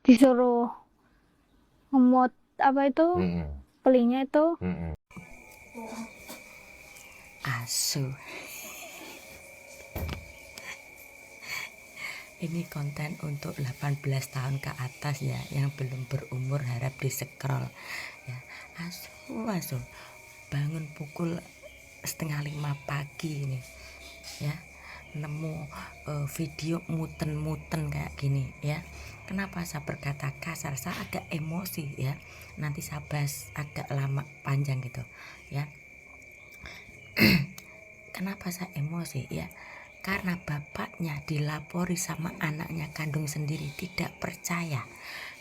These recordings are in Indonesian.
disuruh ngemot apa itu pelingnya itu. Asu. Ini konten untuk 18 tahun ke atas ya, yang belum berumur harap di scroll ya. Asu bangun pukul 4:30 pagi ini ya, nemu video muten-muten kayak gini ya. Kenapa saya berkata kasar? Saya agak emosi ya, nanti saya bahas agak lama panjang gitu ya. Kenapa saya emosi ya? Karena bapaknya dilapori sama anaknya kandung sendiri tidak percaya.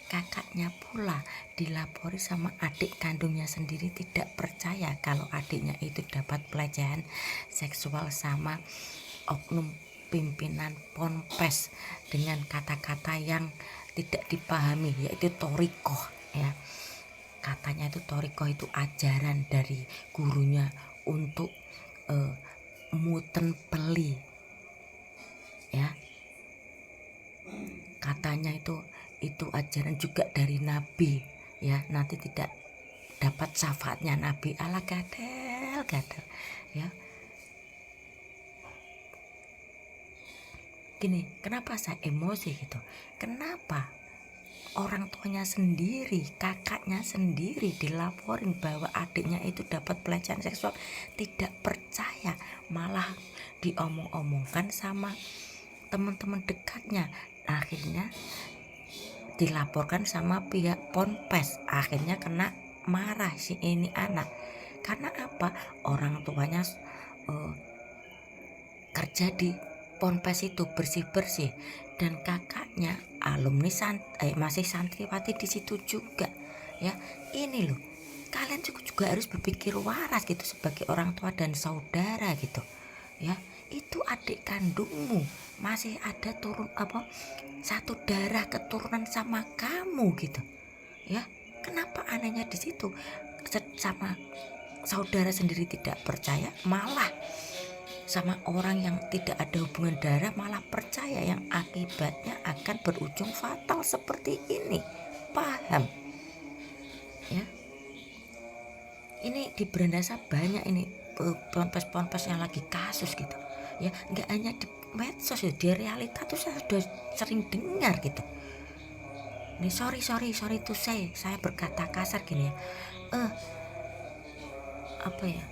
Kakaknya pula dilapori sama adik kandungnya sendiri tidak percaya kalau adiknya itu dapat pelecehan seksual sama oknum pimpinan ponpes dengan kata-kata yang tidak dipahami, yaitu torikoh ya. Katanya itu torikoh itu ajaran dari gurunya untuk muten peli ya. Katanya itu ajaran juga dari Nabi ya, nanti tidak dapat syafaatnya Nabi. Ala gadel ya. Gini, kenapa saya emosi gitu? Kenapa orang tuanya sendiri, kakaknya sendiri dilaporin bahwa adiknya itu dapat pelecehan seksual, tidak percaya, malah diomong-omongkan sama teman-teman dekatnya. Akhirnya dilaporkan sama pihak ponpes, akhirnya kena marah si ini anak. Karena apa? Orang tuanya kerja di ponpes itu bersih-bersih, dan kakaknya alumni masih santriwati di situ juga ya. Ini loh, kalian juga harus berpikir waras gitu sebagai orang tua dan saudara gitu ya. Itu adik kandungmu, masih ada satu darah keturunan sama kamu gitu ya. Kenapa anehnya di situ? Sama saudara sendiri tidak percaya, malah sama orang yang tidak ada hubungan darah malah percaya, yang akibatnya akan berujung fatal seperti ini. Paham ya? Ini di Berandasa banyak ini ponpes-ponpes yang lagi kasus gitu ya, nggak hanya di medsos ya, di realita tuh saya sudah sering dengar gitu. Ini sorry to say, saya berkata kasar gini ya. Apa ya,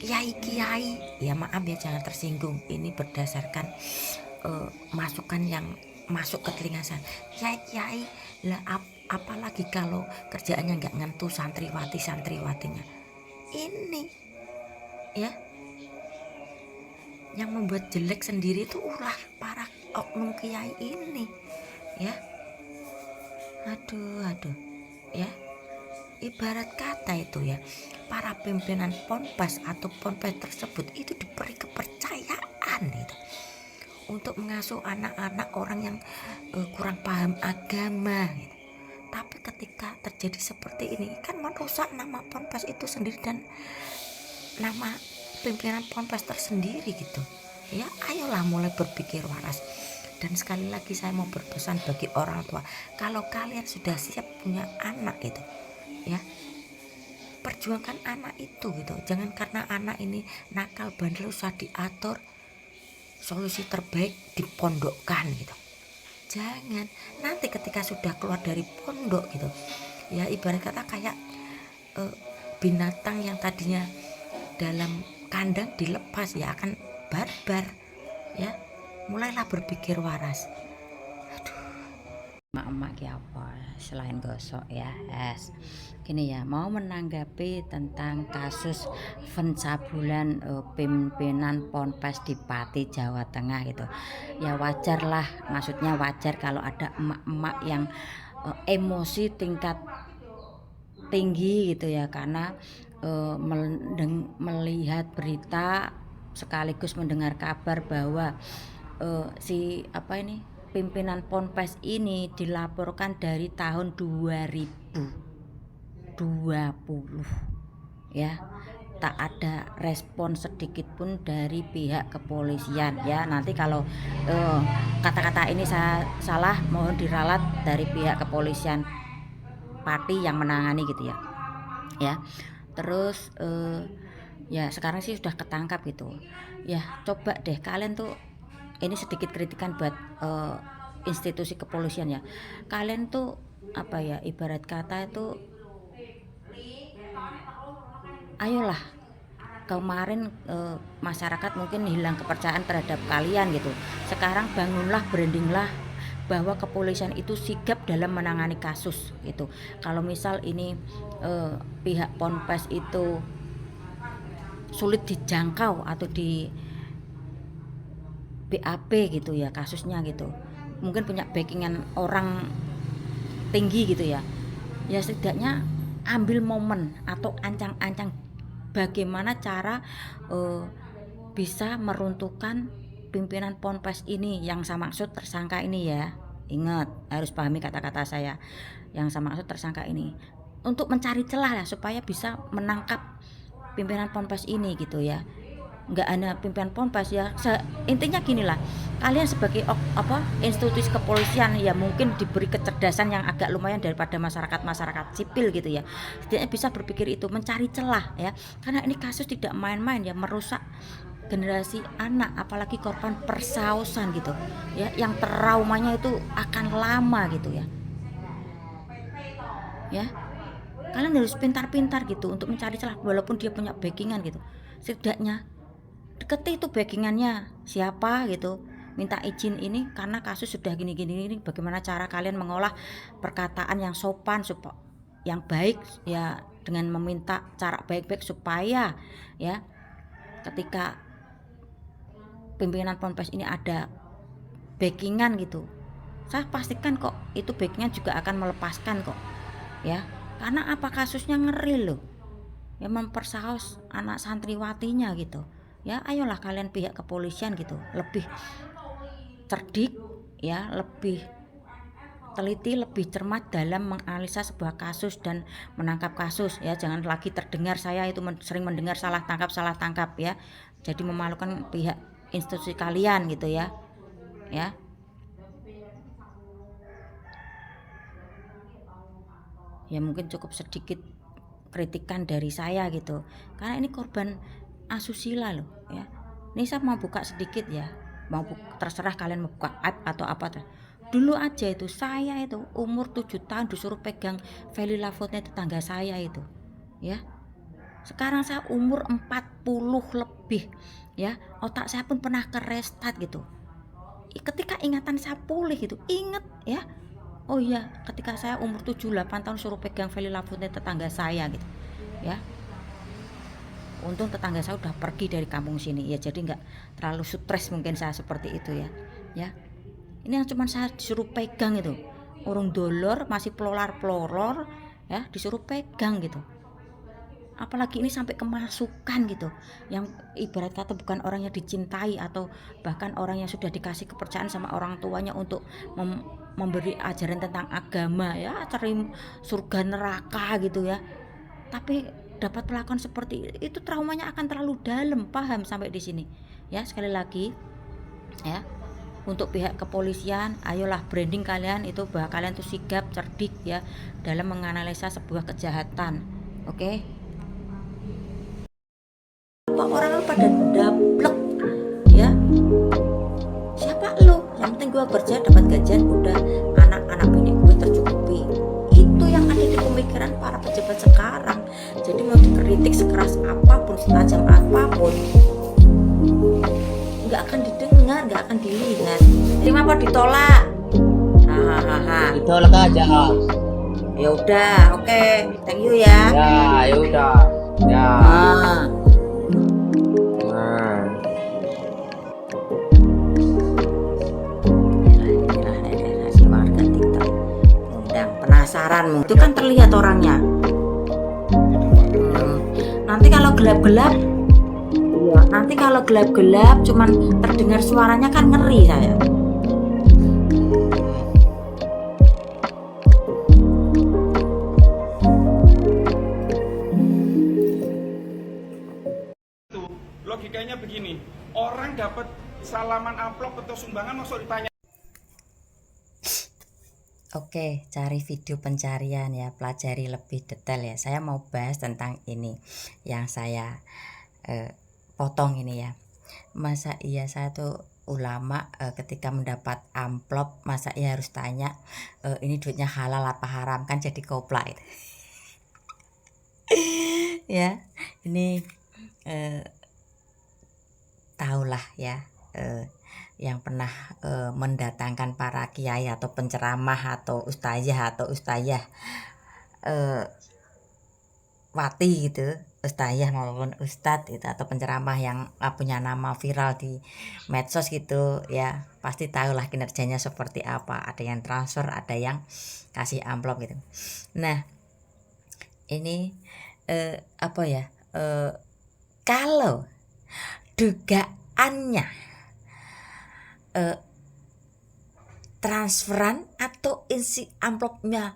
kiai ya, maaf ya, jangan tersinggung, ini berdasarkan masukan yang masuk ke telinga saya. Kiai lah, apalagi kalau kerjaannya nggak ngentu santriwatinya ini ya. Yang membuat jelek sendiri itu ulah para oknum kiai ini ya. Aduh ya. Ibarat kata itu ya, para pimpinan ponpes atau ponpes tersebut itu diberi kepercayaan gitu untuk mengasuh anak-anak orang yang kurang paham agama gitu. Tapi ketika terjadi seperti ini kan merusak nama ponpes itu sendiri dan nama pimpinan ponpes tersendiri gitu ya. Ayolah mulai berpikir waras. Dan sekali lagi saya mau berpesan bagi orang tua, kalau kalian sudah siap punya anak gitu ya, perjuangkan anak itu gitu. Jangan karena anak ini nakal bandel usah diatur, solusi terbaik dipondokkan gitu. Jangan, nanti ketika sudah keluar dari pondok gitu ya, ibarat kata kayak binatang yang tadinya dalam kandang dilepas ya akan barbar ya. Mulailah berpikir waras. Emak-emak ki apa selain gosok ya es gini ya, mau menanggapi tentang kasus pencabulan pimpinan ponpes di Pati Jawa Tengah gitu ya. Wajar lah, maksudnya wajar kalau ada emak-emak yang emosi tingkat tinggi gitu ya, karena melihat berita sekaligus mendengar kabar bahwa si pimpinan ponpes ini dilaporkan dari tahun 2020 ya, tak ada respon sedikit pun dari pihak kepolisian ya. Nanti kalau kata-kata ini saya salah, mohon diralat dari pihak kepolisian Pati yang menangani gitu ya. Ya. Terus ya sekarang sih sudah ketangkap gitu. Ya coba deh kalian tuh, ini sedikit kritikan buat institusi kepolisian ya. Kalian tuh apa ya, ibarat kata itu, ayolah, kemarin masyarakat mungkin hilang kepercayaan terhadap kalian gitu. Sekarang bangunlah, brandinglah bahwa kepolisian itu sigap dalam menangani kasus gitu. Kalau misal ini pihak Ponpes itu sulit dijangkau atau di BAP gitu ya kasusnya gitu, mungkin punya backingan orang tinggi gitu ya, ya setidaknya ambil momen atau ancang-ancang bagaimana cara bisa meruntuhkan pimpinan Ponpes ini yang saya maksud tersangka ini ya. Ingat, harus pahami kata-kata saya, yang saya maksud tersangka ini, untuk mencari celah ya supaya bisa menangkap pimpinan Ponpes ini gitu ya. Nggak hanya pimpinan Ponpes ya, intinya gini lah, kalian sebagai institusi kepolisian ya mungkin diberi kecerdasan yang agak lumayan daripada masyarakat sipil gitu ya, setidaknya bisa berpikir itu, mencari celah ya, karena ini kasus tidak main-main ya, merusak generasi anak, apalagi korban persausan gitu ya, yang traumanya itu akan lama gitu ya. Ya kalian harus pintar-pintar gitu untuk mencari celah, walaupun dia punya backingan gitu, setidaknya deketi itu backingannya siapa gitu, minta izin ini karena kasus sudah gini, bagaimana cara kalian mengolah perkataan yang sopan, yang baik ya, dengan meminta cara baik-baik supaya ya ketika pimpinan Ponpes ini ada backingan gitu, saya pastikan kok itu backingan juga akan melepaskan kok ya, karena apa, kasusnya ngeri loh ya, mempersaus anak santriwatinya gitu ya. Ayolah kalian pihak kepolisian gitu lebih cerdik ya, lebih teliti, lebih cermat dalam menganalisa sebuah kasus dan menangkap kasus ya. Jangan lagi terdengar, saya itu sering mendengar salah tangkap ya, jadi memalukan pihak institusi kalian gitu ya. Ya mungkin cukup sedikit kritikan dari saya gitu, karena ini korban asusila loh ya. Ini saya mau buka sedikit ya, terserah kalian mau buka app atau apa. Dulu aja itu saya itu umur 7 tahun disuruh pegang Feli Lafotnya tetangga saya itu ya. Sekarang saya umur 40 lebih ya, otak saya pun pernah ke restart gitu. Ketika ingatan saya pulih gitu, inget ya, oh iya ketika saya umur 7-8 tahun suruh pegang Feli Lafotnya tetangga saya gitu ya. Untung tetangga saya udah pergi dari kampung sini ya, jadi nggak terlalu stres mungkin saya seperti itu ya. Ini yang cuma saya disuruh pegang itu, orang dolor masih pelor ya, disuruh pegang gitu. Apalagi ini sampai kemasukan gitu, yang ibarat kata bukan orang yang dicintai atau bahkan orang yang sudah dikasih kepercayaan sama orang tuanya untuk memberi ajaran tentang agama ya, cari surga neraka gitu ya, tapi dapat perlakuan seperti itu, traumanya akan terlalu dalam. Paham sampai di sini ya. Sekali lagi ya, untuk pihak kepolisian, ayolah branding kalian itu bahwa kalian tuh sigap, cerdik ya dalam menganalisa sebuah kejahatan. Oke? Apa orang pada dablek ya, siapa lu, yang penting gue kerja dapat gajian, udah anak-anak bini gue tercukupi. Itu yang ada di pemikiran para pejabat sekarang. Jadi mau dikritik sekeras apapun, setajam apapun, nggak akan didengar, nggak akan dilihat. Terima apa ditolak? Hahaha. Ditolak aja. Ya udah, oke. Thank you ya. Ya udah. Ya. Si warga TikTok undang penasaranmu itu kan terlihat orangnya. Nanti kalau gelap-gelap, iya, nanti kalau gelap-gelap cuman terdengar suaranya kan ngeri saya. dapat salaman amplop atau sumbangan masuk ditanya. Oke, cari video pencarian ya, pelajari lebih detail ya. Saya mau bahas tentang ini yang saya potong ini ya. Masa iya saya tuh ulama ketika mendapat amplop, masa iya harus tanya ini duitnya halal apa haram, kan jadi koplak itu. Ya, ini tahulah ya yang pernah mendatangkan para kiai atau penceramah atau ustazah wati gitu, ustazah maupun ustadz itu, atau penceramah yang punya nama viral di medsos gitu ya, pasti tahulah kinerjanya seperti apa. Ada yang transfer, ada yang kasih amplop gitu. Nah ini apa ya, kalau dugaannya transferan atau isi amplopnya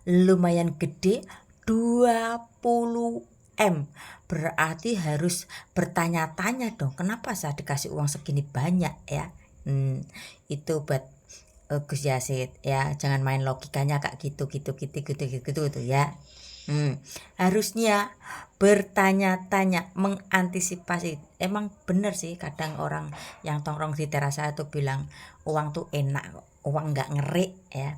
lumayan gede 20M, berarti harus bertanya-tanya dong, kenapa saya dikasih uang segini banyak ya. Itu buat Gus Yazid ya, jangan main logikanya kayak gitu ya. Harusnya bertanya-tanya, mengantisipasi. Emang bener sih, kadang orang yang tongkrong di teras saya tuh bilang uang tuh enak kok, uang nggak ngeri ya.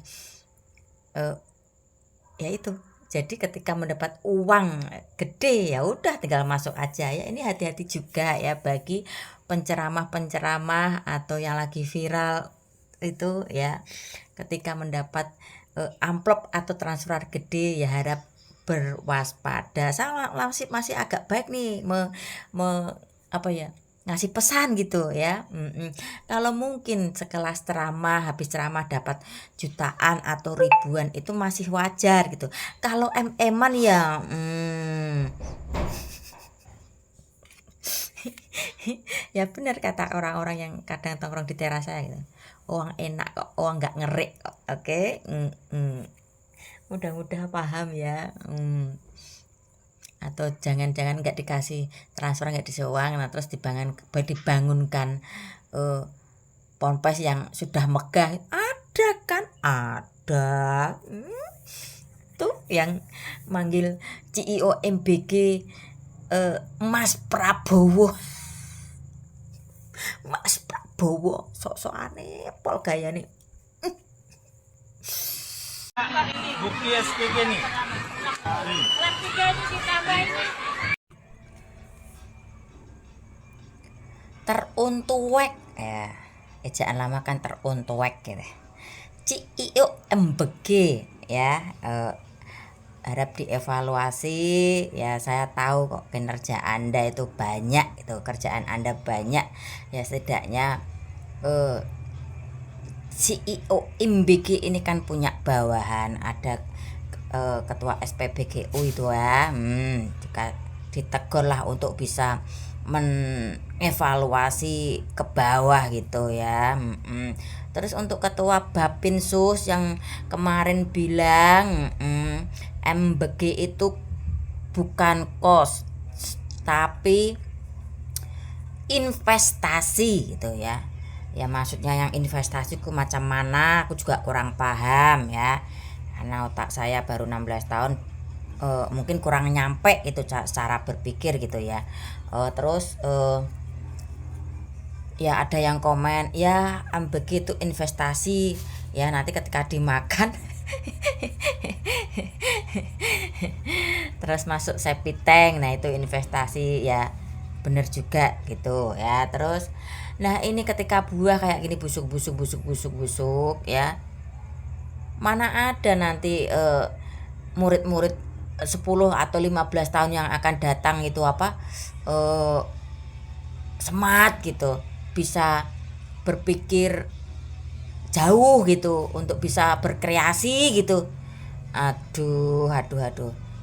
Ya itu, jadi ketika mendapat uang gede ya udah tinggal masuk aja ya. Ini hati-hati juga ya bagi penceramah atau yang lagi viral itu ya, ketika mendapat amplop atau transfer gede ya harap berwaspada. Saya masih agak baik nih apa ya, ngasih pesan gitu ya. Kalau mungkin sekelas ceramah, habis ceramah dapat jutaan atau ribuan, itu masih wajar gitu. Kalau em-eman ya ya benar kata orang-orang yang kadang tongkrong di teras saya gitu, uang enak kok, uang nggak ngerik kok. Oke. Mudah-mudahan paham ya. Atau jangan-jangan nggak dikasih transfer, nggak dikasih uang, nah terus dibangunkan ponpes yang sudah megah. Ada kan, ada tuh yang manggil CEO MBG Mas Prabowo. Mas Prabowo sok-sok aneh pol gaya nih. Bukti SPG nih. Teruntuek ya, ejaan lama kan teruntuek gitu. CEO MBG ya, harap dievaluasi ya. Saya tahu kok kinerja Anda itu banyak, itu kerjaan Anda banyak ya, setidaknya CEO MBG ini kan punya bawahan, ada ketua SPBGU itu ya, juga ditegur lah untuk bisa mengevaluasi ke bawah gitu ya. Terus untuk ketua Bapinsus yang kemarin bilang MBG itu bukan kos tapi investasi gitu ya. Ya maksudnya yang investasi ku macam mana aku juga kurang paham ya, karena otak saya baru 16 tahun, mungkin kurang nyampe itu cara berpikir gitu ya. Terus ya ada yang komen ya begitu investasi ya, nanti ketika dimakan terus masuk septic tank, nah itu investasi ya, bener juga gitu ya. Terus nah ini ketika buah kayak gini busuk ya, mana ada nanti murid-murid 10 atau 15 tahun yang akan datang itu apa smart gitu, bisa berpikir jauh gitu untuk bisa berkreasi gitu. Aduh.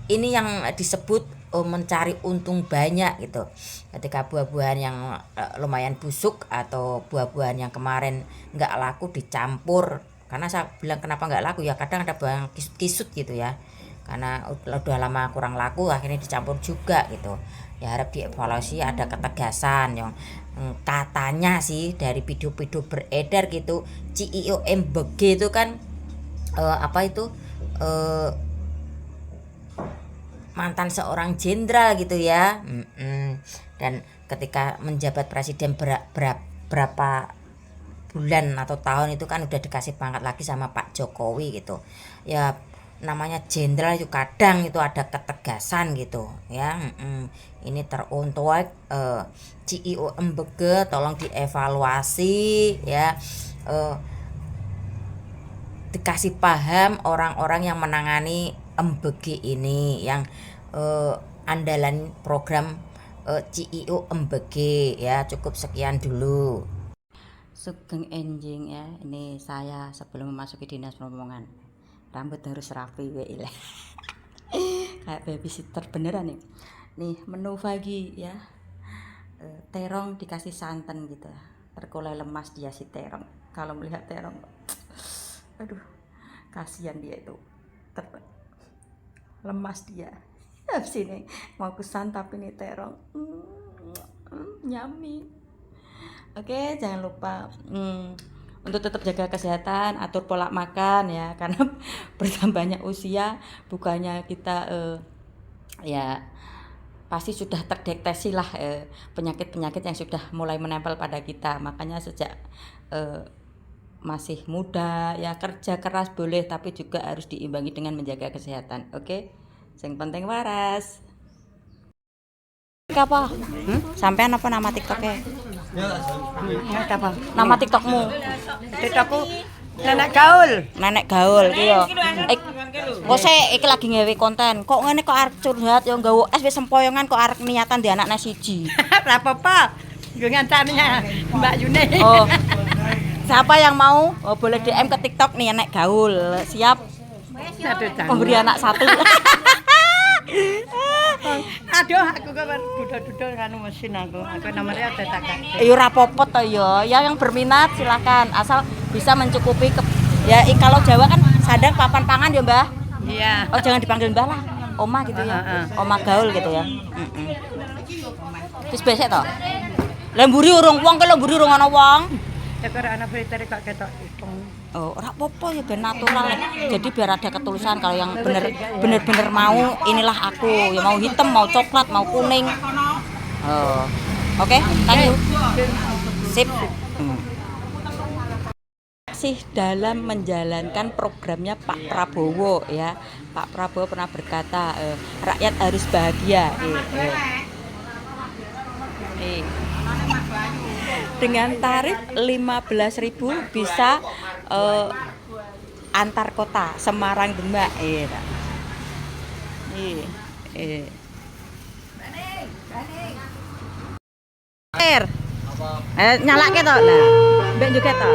Ini yang disebut mencari untung banyak gitu. Ketika buah-buahan yang lumayan busuk atau buah-buahan yang kemarin nggak laku dicampur, karena saya bilang kenapa nggak laku ya, kadang ada buah yang kisut gitu ya, karena udah lama kurang laku akhirnya dicampur juga gitu. Ya harap dievaluasi, ada ketegasan yang katanya sih dari video-video beredar gitu, CEO MBG itu kan mantan seorang jenderal gitu ya. Dan ketika menjabat presiden berapa bulan atau tahun itu kan udah dikasih pangkat lagi sama Pak Jokowi gitu ya. Namanya jenderal itu kadang itu ada ketegasan gitu ya. Ini teruntuk CEO MBG tolong dievaluasi ya, dikasih paham orang-orang yang menangani MBG ini, yang andalan program CEO MBG ya. Cukup sekian dulu. Sugeng enjing ya, ini saya sebelum memasuki dinas perhubungan. Rambut harus rapi ya. Kayak babysitter beneran nih. Nih menu pagi ya, terong dikasih santan gitu, terkulai lemas dia si terong. Kalau melihat terong, aduh kasihan dia itu, lemas dia. Habis ini mau kusantap ini terong, nyami. Oke, jangan lupa untuk tetap jaga kesehatan, atur pola makan ya, karena bertambahnya usia bukannya kita ya pasti sudah terdeteksi lah penyakit-penyakit yang sudah mulai menempel pada kita. Makanya sejak masih muda ya, kerja keras boleh, tapi juga harus diimbangi dengan menjaga kesehatan. Oke, yang penting waras. Apa? Sampean apa nama TikToknya? Apa? Nama TikTokmu? TikTokku Nenek Gaul. Nenek Gaul iya. Kok iki lagi ngewe konten. Kok ngene kok arep curhat ya nggawa es wis sempoyongan kok arep niatan di anaknya siji. Ora apa-apa. Yo ngancannya Mbak Yune. Oh. Siapa yang mau? Oh, boleh DM ke TikTok nih Nenek Gaul. Siap. Memberi anak satu. Aduh, aku kok duduk-duduk kanu mesin aku. Aku nomornya ada tak kasih. Ya ora apa-apa to ya. Yang berminat silakan, asal bisa mencukupi ya kalau Jawa kan sadar papan pangan ya, Mbah. Iya. Oh, jangan dipanggil Mbah lah. Oma gitu ya. Oma Gaul gitu ya. Wis besek to. Lemburi urung wong ke lemburi urung ana wong. Ya kok ana filter kok ketok itung. Oh, ora apa-apa ya ben natural. Jadi biar ada ketulusan kalau yang bener-bener mau inilah aku. Ya mau hitam, mau coklat, mau kuning. Oh. Oke, thank you. Sip. Sih dalam menjalankan programnya Pak Prabowo ya. Pak Prabowo pernah berkata rakyat harus bahagia. Dengan tarif 15.000 bisa antar kota Semarang Demak nyalake to nah mbek juga to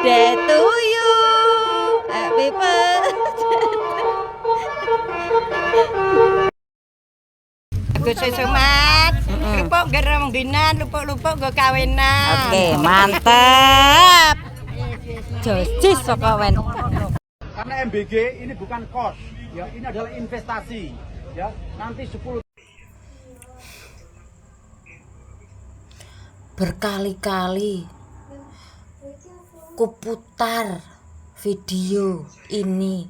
Day to you happy birthday Agus semat. Lupa gara mengginan, lupa go kawinan. Oke, mantap. Josis sokawen. Karena MBG ini bukan kos, ya ini adalah investasi, ya nanti 10. Berkali-kali kuputar video ini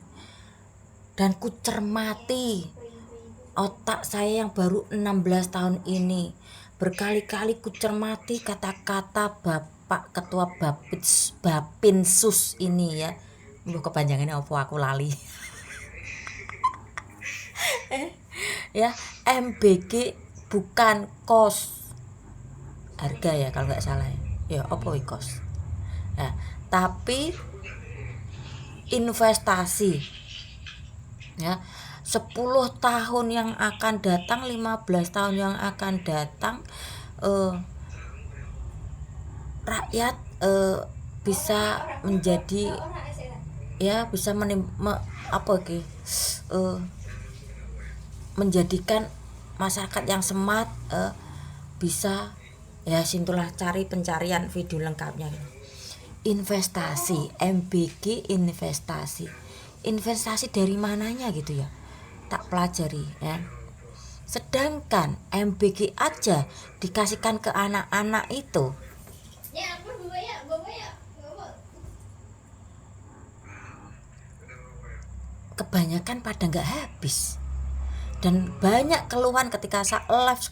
dan kucermati otak saya yang baru 16 tahun ini. Berkali-kali kucermati kata-kata Bapak Ketua Bapinsus ini ya. Mbok kepanjangannya apa aku lali. Ya, MBG bukan kos. Harga ya kalau nggak salah ya. Ya apa iki kos? Nah, tapi investasi. Ya. 10 tahun yang akan datang, 15 tahun yang akan datang, rakyat bisa menjadi ya bisa menjadikan masyarakat yang smart, bisa Ya sintulah cari pencarian video lengkapnya. Investasi, MBG investasi. Investasi dari mananya gitu ya. Tak pelajari ya. Sedangkan MBG aja dikasihkan ke anak-anak itu. Kebanyakan pada nggak habis. Dan banyak keluhan ketika saya live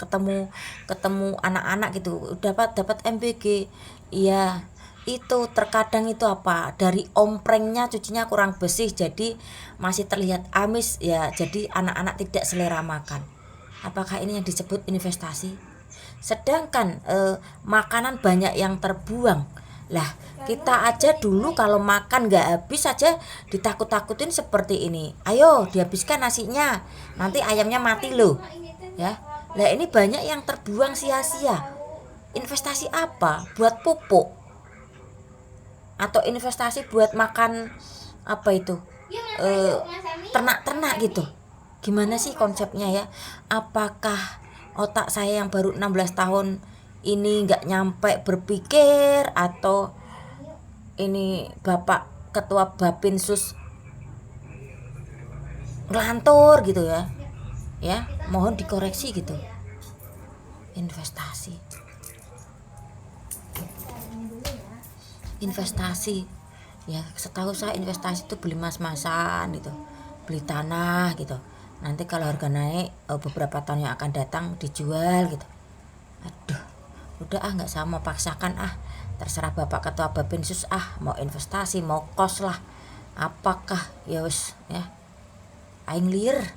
ketemu anak-anak gitu, dapat MBG. Iya, itu terkadang itu apa, dari omprengnya cucinya kurang bersih jadi masih terlihat amis ya, jadi anak-anak tidak selera makan. Apakah ini yang disebut investasi? Sedangkan makanan banyak yang terbuang. Lah kita aja dulu kalau makan nggak habis aja ditakut-takutin seperti ini, ayo dihabiskan nasinya, nanti ayamnya mati loh ya. Lah ini banyak yang terbuang sia-sia. Investasi apa? Buat pupuk atau investasi buat makan apa itu ternak-ternak gitu. Gimana sih konsepnya ya? Apakah otak saya yang baru 16 tahun ini nggak nyampe berpikir, atau ini Bapak Ketua Bapinsus ngelantur gitu ya? Ya, mohon dikoreksi gitu. Investasi ya, setahu saya investasi itu beli mas-masan gitu, beli tanah gitu, nanti kalau harga naik beberapa tahun yang akan datang dijual gitu. Aduh, udah nggak sama paksakan terserah Bapak Ketua Bapinsus mau investasi mau kos lah apakah ya wis ya aing liar.